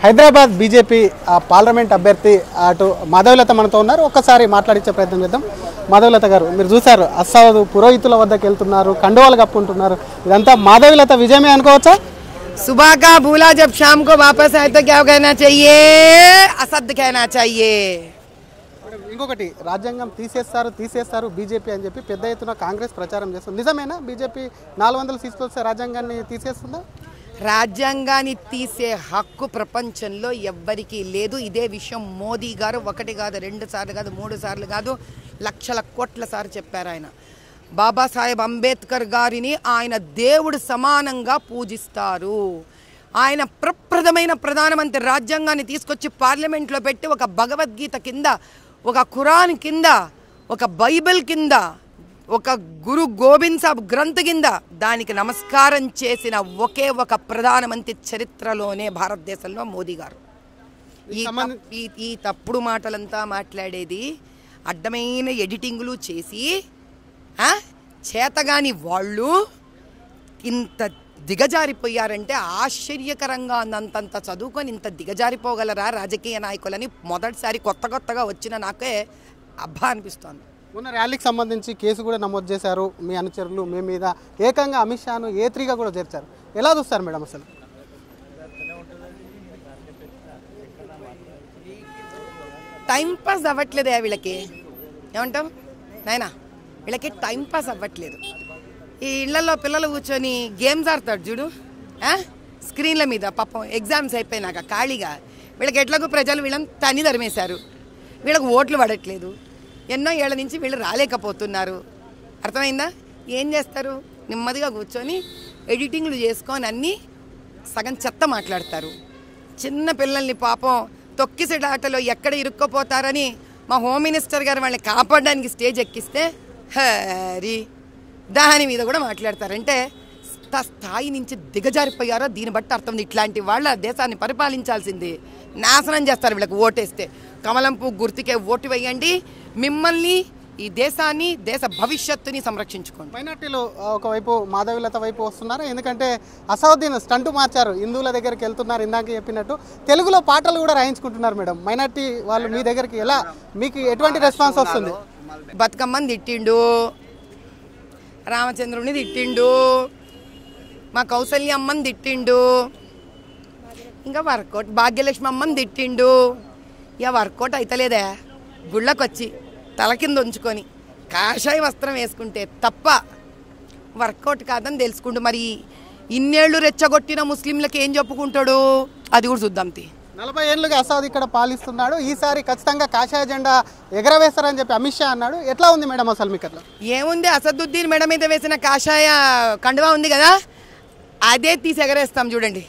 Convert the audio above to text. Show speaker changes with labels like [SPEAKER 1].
[SPEAKER 1] Hyderabad BJP parliament అభ్యర్థి అటు మాధవీలత మనతో ఉన్నారు. ఒక్కసారి మాట్లాడించే ప్రయత్నం చేద్దాం. మాధవీలత గారు, మీరు చూసారు అస్సాదు పురోహితుల వద్దకు వెళ్తున్నారు, కండువాలు కప్పుకుంటున్నారు. ఇదంతా మాధవీలత విజయమే అనుకోవచ్చా?
[SPEAKER 2] सुबह का भूला जब शाम को वापस आए तो क्या कहना चाहिए? असद कहना चाहिए.
[SPEAKER 1] ఇంకొకటి, రాజ్యాంగం తీసేస్తారు బీజేపీ అని చెప్పి పెద్ద ఎత్తున కాంగ్రెస్ ప్రచారం చేస్తుంది. నిజమేనా? బీజేపీ 400 సీట్లు వస్తే రాజ్యాంగాన్ని తీసేస్తుందా?
[SPEAKER 2] రాజ్యాంగాన్ని తీసే హక్కు ప్రపంచంలో ఎవ్వరికీ లేదు. ఇదే విషయం మోదీ గారు ఒకటి కాదు, 2 సార్లు కాదు, 3 సార్లు కాదు, లక్షల కోట్ల సార్లు చెప్పారు. ఆయన బాబాసాహెబ్ అంబేద్కర్ గారిని ఆయన దేవుడు సమానంగా పూజిస్తారు. ఆయన ప్రప్రథమైన ప్రధానమంత్రి రాజ్యాంగాన్ని తీసుకొచ్చి పార్లమెంట్లో పెట్టి ఒక భగవద్గీత కింద, ఒక ఖురాన్ కింద, ఒక బైబిల్ కింద, ఒక గురు గోబింద్ సాబ్ గ్రంథ కింద దానికి నమస్కారం చేసిన ఒకే ఒక ప్రధానమంత్రి చరిత్రలోనే భారతదేశంలో మోదీ గారు. ఈ తప్పుడు మాటలంతా మాట్లాడేది, అడ్డమైన ఎడిటింగ్లు చేసి చేతగాని వాళ్ళు ఇంత దిగజారిపోయారంటే ఆశ్చర్యకరంగా అంతంత చదువుకొని ఇంత దిగజారిపోగలరా రాజకీయ నాయకులని మొదటిసారి కొత్తగా వచ్చిన నాకే అబ్బా అనిపిస్తోంది.
[SPEAKER 1] మొన్న ర్యాలీకి సంబంధించి కేసు కూడా నమోదు చేశారు మీ అనుచరులు మీ మీద. ఏకంగా అమిత్ షాను A3గా కూడా చేర్చారు. ఎలా చూస్తారు మేడం అసలు?
[SPEAKER 2] టైంపాస్ అవ్వట్లేదే వీళ్ళకి. ఏమంటావు నాయనా? వీళ్ళకి టైంపాస్ అవ్వట్లేదు. ఈ ఇళ్లలో పిల్లలు కూర్చొని గేమ్స్ ఆడతాడు చూడు, స్క్రీన్ల మీద. పాపం ఎగ్జామ్స్ అయిపోయినాక ఖాళీగా వీళ్ళకి ఎట్లాగో ప్రజలు వీళ్ళని తని తరిమేశారు. వీళ్ళకి ఓట్లు పడట్లేదు. ఎన్నో ఏళ్ల నుంచి వీళ్ళు రాలేకపోతున్నారు. అర్థమైందా? ఏం చేస్తారు? నెమ్మదిగా కూర్చొని ఎడిటింగ్లు చేసుకొని అన్నీ సగం చెత్త మాట్లాడతారు. చిన్న పిల్లల్ని పాపం తొక్కిసెడాటలో ఎక్కడ ఇరుక్కోపోతారని మా హోమ్ మినిస్టర్ గారు వాళ్ళని కాపాడడానికి స్టేజ్ ఎక్కిస్తే హరి దాని మీద కూడా మాట్లాడతారంటే స్థాయి నుంచి దిగజారిపోయారో దీన్ని బట్టి అర్థం. ఇట్లాంటి వాళ్ళ దేశాన్ని పరిపాలించాల్సింది నాశనం చేస్తారు. వీళ్ళకి ఓటేస్తే కమలం పువ్వు గుర్తుకే ఓటు వేయండి. మిమ్మల్ని, ఈ దేశాన్ని, దేశ భవిష్యత్తుని సంరక్షించుకోండి.
[SPEAKER 1] మైనార్టీలు ఒకవైపు మాధవీలత వైపు వస్తున్నారు. ఎందుకంటే అసౌద్దీన్ స్టంటు మార్చారు, హిందువుల దగ్గరికి వెళ్తున్నారు. ఇందాక చెప్పినట్టు తెలుగులో పాటలు కూడా రాయించుకుంటున్నారు మేడం. మైనార్టీ వాళ్ళు మీ దగ్గరికి ఎలా, మీకు ఎటువంటి రెస్పాన్స్ వస్తుంది?
[SPEAKER 2] బతుకమ్మని తిట్టిండు, రామచంద్రుని తిట్టిండు, మా కౌసల్య అమ్మని తిట్టిండు, ఇంకా వర్కౌట్ భాగ్యలక్ష్మి అమ్మని తిట్టిండు. ఇక వర్కౌట్ అయితలేదే. గుళ్ళకు వచ్చి తల కింద ఉంచుకొని కాషాయ వస్త్రం వేసుకుంటే తప్ప వర్కౌట్ కాదని తెలుసుకుంటూ మరి ఇన్నేళ్లు రెచ్చగొట్టిన ముస్లింలకు ఏం చెప్పుకుంటాడు అది కూడా చూద్దాం.
[SPEAKER 1] 40 ఏళ్ళుగా అసౌద్ ఇక్కడ పాలిస్తున్నాడు. ఈసారి ఖచ్చితంగా కాషాయ జెండా ఎగరవేస్తారని చెప్పి అమిత్ షా అన్నాడు. ఎట్లా ఉంది మేడం అసలు మీకు? అట్లా
[SPEAKER 2] ఏముంది? అసదుద్దీన్ మెడ మీద వేసిన కాషాయ కండువా ఉంది కదా, అదే తీసి ఎగరేస్తాం చూడండి.